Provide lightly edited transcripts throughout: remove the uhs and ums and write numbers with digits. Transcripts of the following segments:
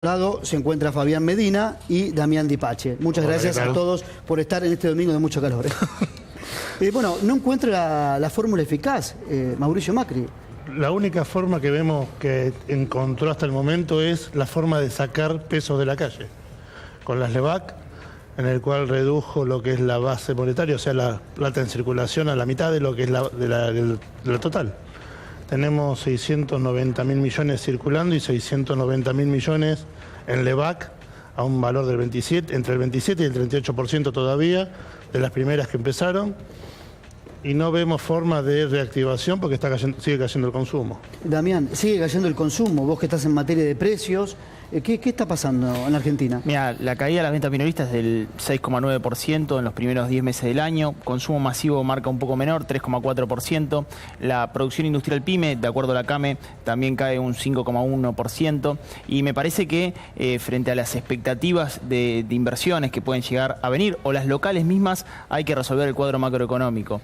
Lado se encuentra Fabián Medina y Damián Dipache. Muchas gracias a todos por estar en este domingo de mucho calor. Bueno, no encuentra la fórmula eficaz, Mauricio Macri. La única forma que vemos que encontró hasta el momento es la forma de sacar pesos de la calle. Con las LEVAC, en el cual redujo lo que es la base monetaria, o sea, la plata en circulación a la mitad de lo que es la total. Tenemos 690.000 millones circulando y 690.000 millones en LEVAC a un valor del 27, entre el 27 y el 38% todavía de las primeras que empezaron. Y no vemos forma de reactivación porque sigue cayendo el consumo. Damián, sigue cayendo el consumo. Vos que estás en materia de precios, ¿qué está pasando en Argentina? Mira, la caída de las ventas minoristas es del 6,9% en los primeros 10 meses del año. Consumo masivo marca un poco menor, 3,4%. La producción industrial PYME, de acuerdo a la CAME, también cae un 5,1%. Y me parece que frente a las expectativas de inversiones que pueden llegar a venir, o las locales mismas, hay que resolver el cuadro macroeconómico.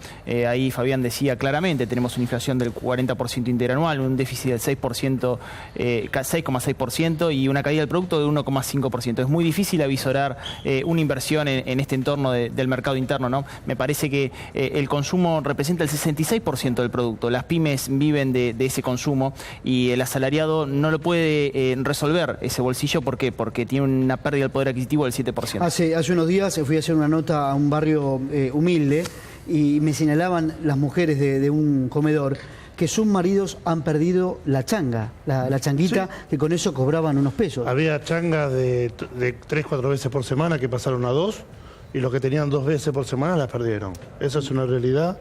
Ahí Fabián decía claramente, tenemos una inflación del 40% interanual, un déficit del 6,6% y una caída del producto de 1,5%. Es muy difícil avisorar una inversión en este entorno del mercado interno, ¿no? Me parece que el consumo representa el 66% del producto. Las pymes viven de ese consumo y el asalariado no lo puede resolver ese bolsillo. ¿Por qué? Porque tiene una pérdida del poder adquisitivo del 7%. Hace unos días fui a hacer una nota a un barrio humilde y me señalaban las mujeres de un comedor que sus maridos han perdido la changa, la changuita, sí, que con eso cobraban unos pesos. Había changas de 3-4 veces por semana que pasaron a 2 y los que tenían 2 veces por semana las perdieron. Eso es una realidad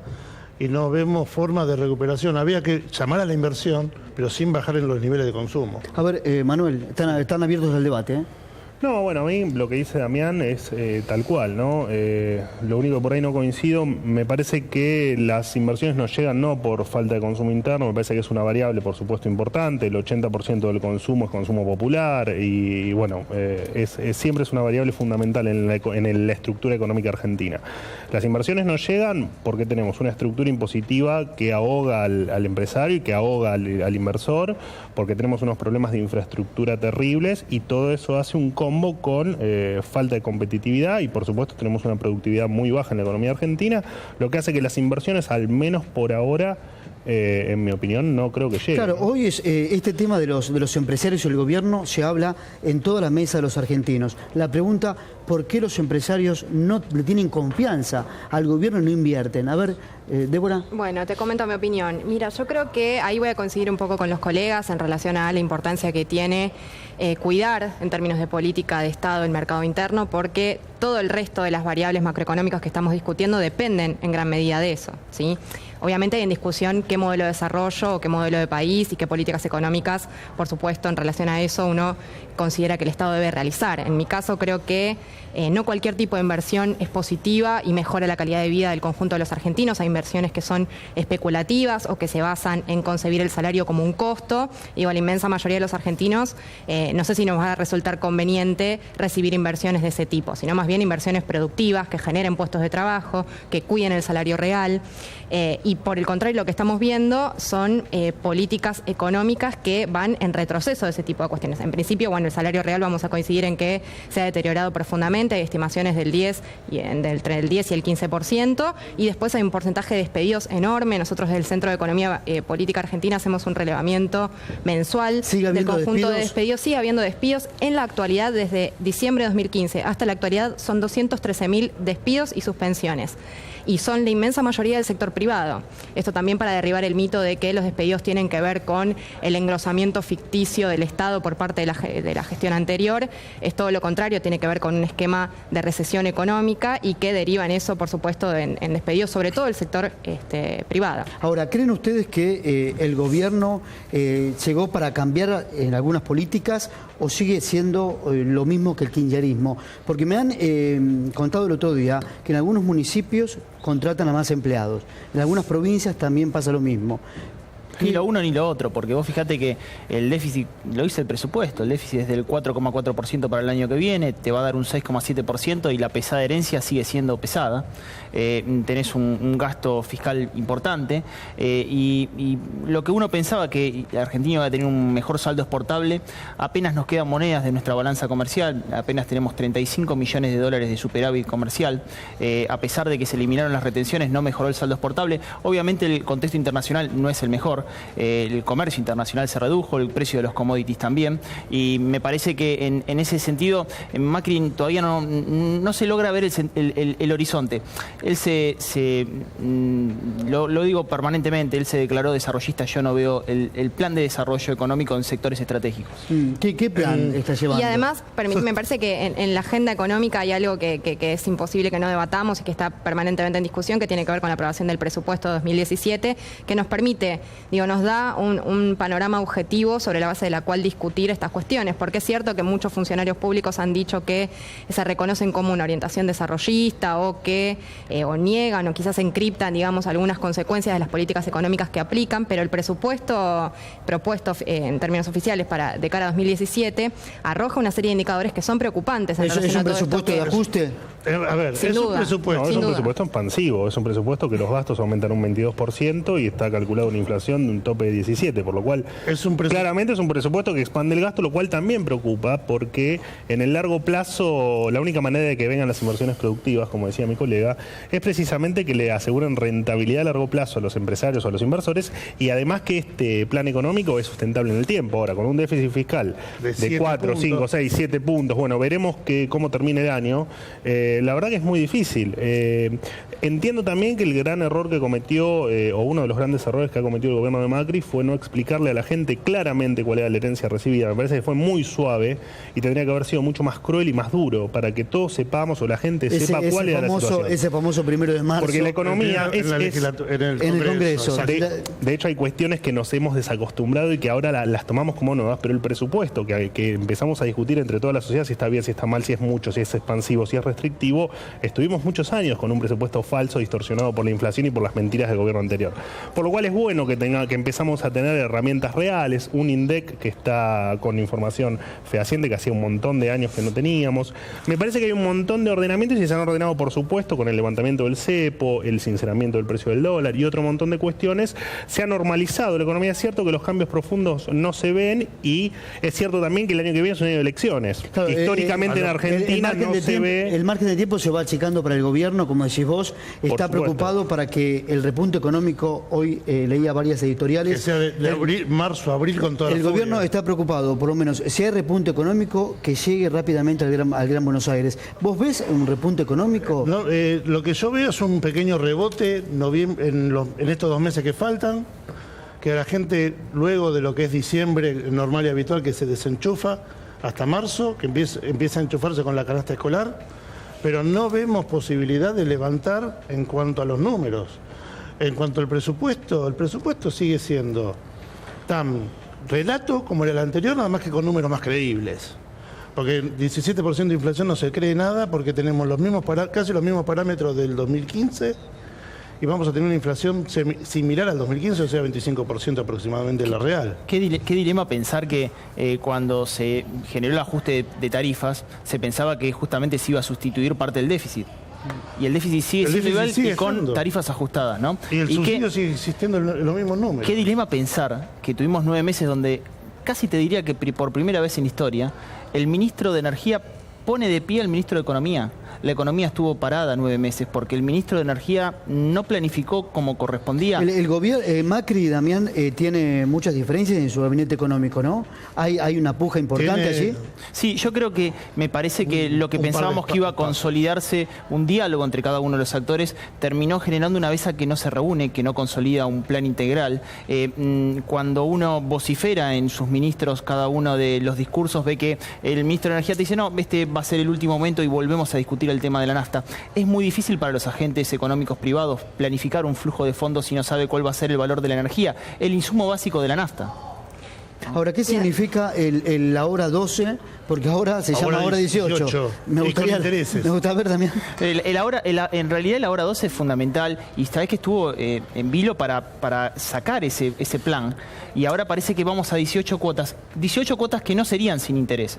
y no vemos forma de recuperación. Había que llamar a la inversión, pero sin bajar en los niveles de consumo. A ver, Manuel, están abiertos al debate, ¿eh? No, bueno, a mí lo que dice Damián es tal cual, ¿no? Lo único que por ahí no coincido, me parece que las inversiones no llegan no por falta de consumo interno, me parece que es una variable, por supuesto, importante. El 80% del consumo es consumo popular y bueno, siempre es una variable fundamental en la estructura económica argentina. Las inversiones no llegan porque tenemos una estructura impositiva que ahoga al empresario y que ahoga al inversor, porque tenemos unos problemas de infraestructura terribles y todo eso hace un combo con falta de competitividad y por supuesto tenemos una productividad muy baja en la economía argentina, lo que hace que las inversiones, al menos por ahora, en mi opinión, no creo que lleguen. Claro, hoy es este tema de los empresarios y el gobierno se habla en toda la mesa de los argentinos. La pregunta, ¿por qué los empresarios no le tienen confianza al gobierno y no invierten? A ver, Débora. Bueno, te comento mi opinión. Mira, yo creo que ahí voy a coincidir un poco con los colegas en relación a la importancia que tiene cuidar en términos de política de Estado el mercado interno, porque todo el resto de las variables macroeconómicas que estamos discutiendo dependen en gran medida de eso, ¿sí? Obviamente hay en discusión qué modelo de desarrollo o qué modelo de país y qué políticas económicas, por supuesto, en relación a eso uno considera que el Estado debe realizar. En mi caso creo que no cualquier tipo de inversión es positiva y mejora la calidad de vida del conjunto de los argentinos. Hay inversiones que son especulativas o que se basan en concebir el salario como un costo. Digo, a la inmensa mayoría de los argentinos no sé si nos va a resultar conveniente recibir inversiones de ese tipo, sino más bien inversiones productivas que generen puestos de trabajo, que cuiden el salario real. Y por el contrario, lo que estamos viendo son políticas económicas que van en retroceso de ese tipo de cuestiones. En principio, bueno, el salario real vamos a coincidir en que se ha deteriorado profundamente, hay estimaciones del 10 y entre el 10 y el 15%, y después hay un porcentaje de despedidos enorme. Nosotros desde el Centro de Economía Política Argentina hacemos un relevamiento mensual del conjunto de despedidos. Sigue habiendo despidos. En la actualidad, desde diciembre de 2015 hasta la actualidad, son 213.000 despidos y suspensiones. Y son la inmensa mayoría del sector privado. Esto también para derribar el mito de que los despedidos tienen que ver con el engrosamiento ficticio del Estado por parte de la gestión anterior. Es todo lo contrario, tiene que ver con un esquema de recesión económica y que deriva en eso, por supuesto, en despedidos, sobre todo el sector privado. Ahora, ¿creen ustedes que el gobierno llegó para cambiar en algunas políticas o sigue siendo lo mismo que el kirchnerismo? Porque me han contado el otro día que en algunos municipios contratan a más empleados. En algunas provincias también pasa lo mismo. Ni lo uno ni lo otro, porque vos fíjate que el déficit, lo dice el presupuesto, el déficit es del 4,4% para el año que viene, te va a dar un 6,7% y la pesada herencia sigue siendo pesada. Tenés un gasto fiscal importante y lo que uno pensaba que Argentina iba a tener un mejor saldo exportable, apenas nos quedan monedas de nuestra balanza comercial, apenas tenemos 35 millones de dólares de superávit comercial, a pesar de que se eliminaron las retenciones, no mejoró el saldo exportable. Obviamente el contexto internacional no es el mejor, el comercio internacional se redujo, el precio de los commodities también, y me parece que en ese sentido Macri todavía no se logra ver el horizonte. Él lo digo permanentemente, él se declaró desarrollista, yo no veo el plan de desarrollo económico en sectores estratégicos. ¿Qué plan está llevando? Y además, me parece que en la agenda económica hay algo que es imposible que no debatamos y que está permanentemente en discusión, que tiene que ver con la aprobación del presupuesto 2017, que nos permite, nos da un panorama objetivo sobre la base de la cual discutir estas cuestiones, porque es cierto que muchos funcionarios públicos han dicho que se reconocen como una orientación desarrollista o que o niegan o quizás encriptan, algunas consecuencias de las políticas económicas que aplican, pero el presupuesto propuesto en términos oficiales de cara a 2017 arroja una serie de indicadores que son preocupantes. ¿Eso es un presupuesto de ajuste? A ver, es un presupuesto expansivo, es un presupuesto que los gastos aumentan un 22% y está calculado una inflación de un tope de 17, por lo cual claramente es un presupuesto que expande el gasto, lo cual también preocupa porque en el largo plazo la única manera de que vengan las inversiones productivas, como decía mi colega, es precisamente que le aseguren rentabilidad a largo plazo a los empresarios o a los inversores y además que este plan económico es sustentable en el tiempo. Ahora, con un déficit fiscal de 4, 5, 6, 7 puntos, bueno, veremos cómo termina el año. La verdad que es muy difícil. Entiendo también que el gran error que cometió, o uno de los grandes errores que ha cometido el gobierno de Macri fue no explicarle a la gente claramente cuál era la herencia recibida. Me parece que fue muy suave y tendría que haber sido mucho más cruel y más duro para que todos sepamos o la gente sepa cuál era la situación. Ese famoso 1 de marzo. Porque la economía en el Congreso. De hecho, hay cuestiones que nos hemos desacostumbrado y que ahora las tomamos como nuevas, pero el presupuesto que empezamos a discutir entre toda la sociedad, si está bien, si está mal, si es mucho, si es expansivo, si es restrictivo, estuvimos muchos años con un presupuesto falso, distorsionado por la inflación y por las mentiras del gobierno anterior. Por lo cual es bueno que empezamos a tener herramientas reales, un INDEC que está con información fehaciente que hacía un montón de años que no teníamos. Me parece que hay un montón de ordenamientos y se han ordenado, por supuesto, con el levantamiento del cepo, el sinceramiento del precio del dólar y otro montón de cuestiones. Se ha normalizado la economía. Es cierto que los cambios profundos no se ven y es cierto también que el año que viene es un año de elecciones. Claro, históricamente en Argentina no se ve... El margen de tiempo se va achicando para el gobierno, como decís vos, está preocupado para que el repunte económico, hoy leía varias editoriales... Que sea de marzo, abril con toda la furia. El gobierno está preocupado, por lo menos, si hay repunte económico, que llegue rápidamente al Gran Buenos Aires. ¿Vos ves un repunte económico? No, lo que yo veo es un pequeño rebote en estos 2 meses que faltan, que la gente, luego de lo que es diciembre normal y habitual, que se desenchufa, hasta marzo, que empieza a enchufarse con la canasta escolar, pero no vemos posibilidad de levantar en cuanto a los números. En cuanto al presupuesto, el presupuesto sigue siendo tan relato como era el anterior, nada más que con números más creíbles. Porque el 17% de inflación no se cree nada porque tenemos casi los mismos parámetros del 2015 y vamos a tener una inflación similar al 2015, o sea, 25% aproximadamente de la real. Qué dilema pensar que cuando se generó el ajuste de tarifas, se pensaba que justamente se iba a sustituir parte del déficit. Y el déficit sigue siendo igual y con tarifas ajustadas, ¿no? Y el subsidio sigue existiendo en los mismos números. Qué dilema pensar que tuvimos 9 meses donde casi te diría que por primera vez en historia el ministro de Energía pone de pie al ministro de Economía. La economía estuvo parada 9 meses porque el ministro de Energía no planificó como correspondía. El gobierno, Macri, Damián, tiene muchas diferencias en su gabinete económico, ¿no? Hay una puja importante allí. Sí, yo creo que me parece que lo que pensábamos que iba a consolidarse un diálogo entre cada uno de los actores terminó generando una mesa que no se reúne, que no consolida un plan integral. Cuando uno vocifera en sus ministros cada uno de los discursos, ve que el ministro de Energía te dice, no, este va a ser el último momento y volvemos a discutir el tema de la nafta. Es muy difícil para los agentes económicos privados planificar un flujo de fondos si no sabe cuál va a ser el valor de la energía, el insumo básico de la nafta. Ahora, ¿qué significa la hora 12 Porque ahora se llama Hora 18. Me gustaría ver también. En realidad la Hora 12 es fundamental y sabés que estuvo en vilo para sacar ese plan. Y ahora parece que vamos a 18 cuotas. 18 cuotas que no serían sin interés.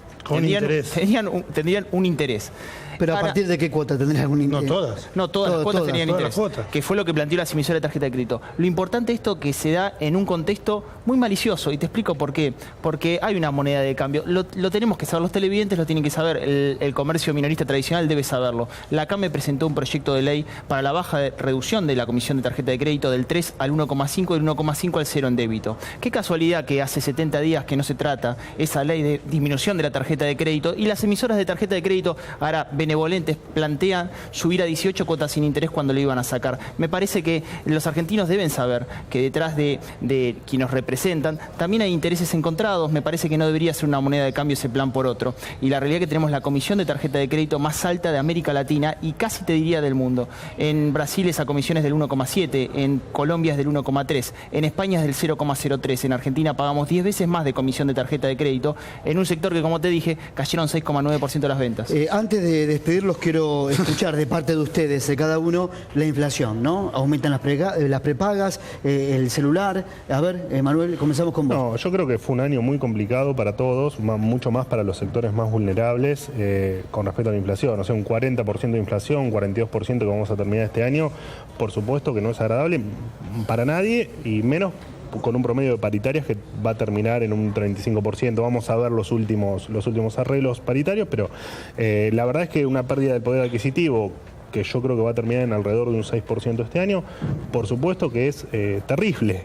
Tendrían un interés. Pero ¿a partir de qué cuota tendría algún interés? No todas. No, todas las cuotas tenían interés. Que fue lo que planteó las emisoras de tarjeta de crédito. Lo importante es esto que se da en un contexto muy malicioso. Y te explico por qué. Porque hay una moneda de cambio. Lo tenemos que saber, los televidentes lo tienen que saber. El comercio minorista tradicional debe saberlo. La CAME presentó un proyecto de ley para la baja de reducción de la comisión de tarjeta de crédito del 3 al 1,5 y del 1,5 al 0 en débito. Qué casualidad que hace 70 días que no se trata esa ley de disminución de la tarjeta de crédito y las emisoras de tarjeta de crédito ahora benevolentes plantean subir a 18 cuotas sin interés cuando lo iban a sacar. Me parece que los argentinos deben saber que detrás de quienes nos representan también hay intereses encontrados. Me parece que no debería ser una moneda de cambio ese plan por otro. Y la realidad es que tenemos la comisión de tarjeta de crédito más alta de América Latina y casi te diría del mundo. En Brasil esa comisión es del 1,7, en Colombia es del 1,3, en España es del 0,03, en Argentina pagamos 10 veces más de comisión de tarjeta de crédito en un sector que, como te dije, cayeron 6,9% de las ventas. Antes de despedirlos, quiero escuchar de parte de ustedes, de cada uno, la inflación, ¿no? Aumentan las prepagas, el celular. A ver, Manuel, comenzamos con vos. No, yo creo que fue un año muy complicado para todos, mucho más para los sectores más vulnerables con respecto a la inflación. O sea, un 40% de inflación, un 42% que vamos a terminar este año, por supuesto que no es agradable para nadie y menos con un promedio de paritarias que va a terminar en un 35%. Vamos a ver los últimos arreglos paritarios, pero la verdad es que una pérdida del poder adquisitivo que yo creo que va a terminar en alrededor de un 6% este año, por supuesto que es terrible.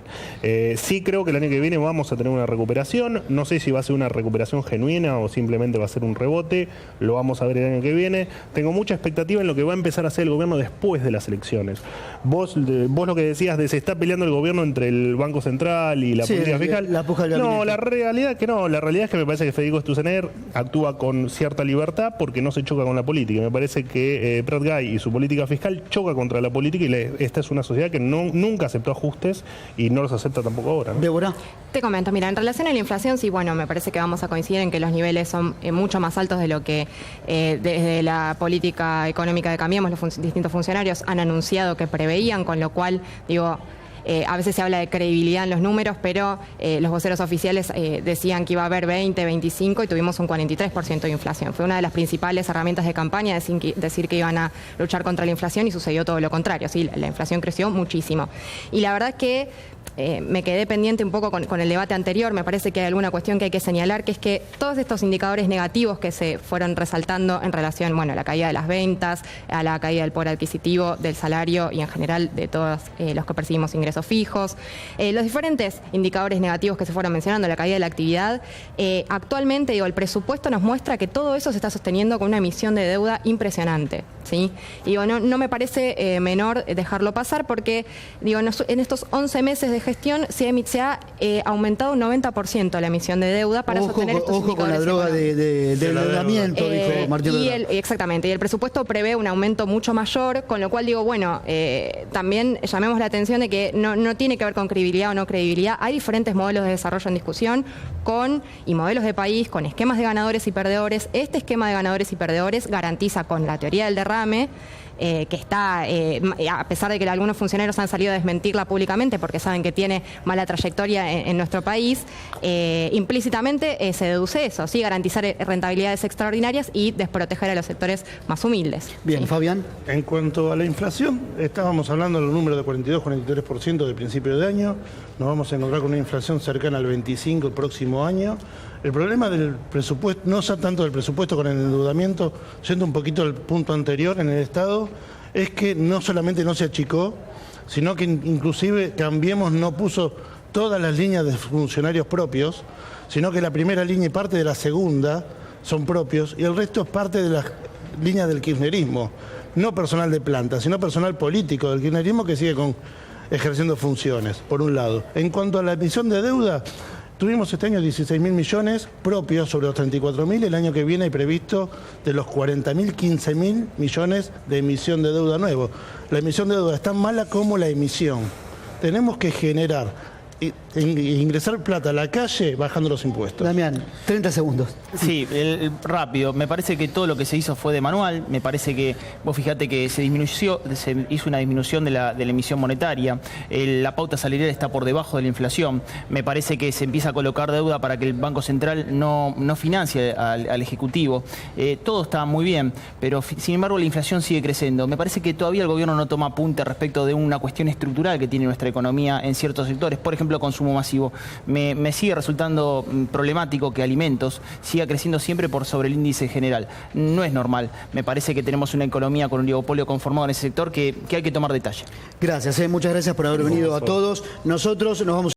Sí creo que el año que viene vamos a tener una recuperación, no sé si va a ser una recuperación genuina o simplemente va a ser un rebote, lo vamos a ver el año que viene. Tengo mucha expectativa en lo que va a empezar a hacer el gobierno después de las elecciones. Vos lo que decías de se está peleando el gobierno entre el Banco Central y la política fiscal. La puja del gabinete. No, la realidad es que me parece que Federico Sturzenegger actúa con cierta libertad porque no se choca con la política. Me parece que Prat Guy y su política fiscal choca contra la política y esta es una sociedad que nunca aceptó ajustes y no los acepta tampoco ahora, ¿no? Débora. Te comento, mira, en relación a la inflación, sí, bueno, me parece que vamos a coincidir en que los niveles son mucho más altos de lo que desde la política económica de Cambiemos los distintos funcionarios han anunciado que preveían, con lo cual, digo, a veces se habla de credibilidad en los números, pero los voceros oficiales decían que iba a haber 20, 25 y tuvimos un 43% de inflación. Fue una de las principales herramientas de campaña decir que iban a luchar contra la inflación y sucedió todo lo contrario. Sí, la inflación creció muchísimo. Y la verdad es que me quedé pendiente un poco con el debate anterior. Me parece que hay alguna cuestión que hay que señalar, que es que todos estos indicadores negativos que se fueron resaltando en relación, bueno, a la caída de las ventas, a la caída del poder adquisitivo, del salario y en general de todos los que percibimos ingresos fijos, los diferentes indicadores negativos que se fueron mencionando, la caída de la actividad, actualmente, digo, el presupuesto nos muestra que todo eso se está sosteniendo con una emisión de deuda impresionante, ¿sí? Digo, no me parece menor dejarlo pasar porque, digo, en estos 11 meses de gestión se ha aumentado un 90% la emisión de deuda para sostener estos indicadores. Ojo con la droga de endeudamiento, dijo Martín. Exactamente, y el presupuesto prevé un aumento mucho mayor, con lo cual digo, bueno, también llamemos la atención de que no tiene que ver con credibilidad o no credibilidad. Hay diferentes modelos de desarrollo en discusión y modelos de país, con esquemas de ganadores y perdedores. Este esquema de ganadores y perdedores garantiza con la teoría del derrame, que está, a pesar de que algunos funcionarios han salido a desmentirla públicamente porque saben que tiene mala trayectoria en nuestro país, implícitamente se deduce eso, ¿sí? Garantizar rentabilidades extraordinarias y desproteger a los sectores más humildes. Bien, ¿sí? Fabián. En cuanto a la inflación, estábamos hablando de los números de 42-43% de principio de año, nos vamos a encontrar con una inflación cercana al 25% el próximo año. El problema del presupuesto, no tanto del presupuesto con el endeudamiento, yendo un poquito al punto anterior en el Estado, es que no solamente no se achicó, sino que inclusive Cambiemos no puso todas las líneas de funcionarios propios, sino que la primera línea y parte de la segunda son propios y el resto es parte de las líneas del kirchnerismo, no personal de planta, sino personal político del kirchnerismo que sigue ejerciendo funciones, por un lado. En cuanto a la emisión de deuda, tuvimos este año 16.000 millones propios sobre los 34.000. El año que viene hay previsto de los 40.000, 15.000 millones de emisión de deuda nuevo. La emisión de deuda es tan mala como la emisión. Tenemos que generar ingresar plata a la calle bajando los impuestos. Damián, 30 segundos. Sí, rápido. Me parece que todo lo que se hizo fue de manual. Me parece que, vos fíjate que se hizo una disminución de la emisión monetaria. La pauta salarial está por debajo de la inflación. Me parece que se empieza a colocar deuda para que el Banco Central no financie al Ejecutivo. Todo está muy bien, pero sin embargo la inflación sigue creciendo. Me parece que todavía el gobierno no toma apunte respecto de una cuestión estructural que tiene nuestra economía en ciertos sectores. Por ejemplo, consumo masivo. Me sigue resultando problemático que alimentos siga creciendo siempre por sobre el índice general. No es normal. Me parece que tenemos una economía con un oligopolio conformado en ese sector que hay que tomar detalle. Gracias, muchas gracias por haber venido a todos. Nosotros nos vamos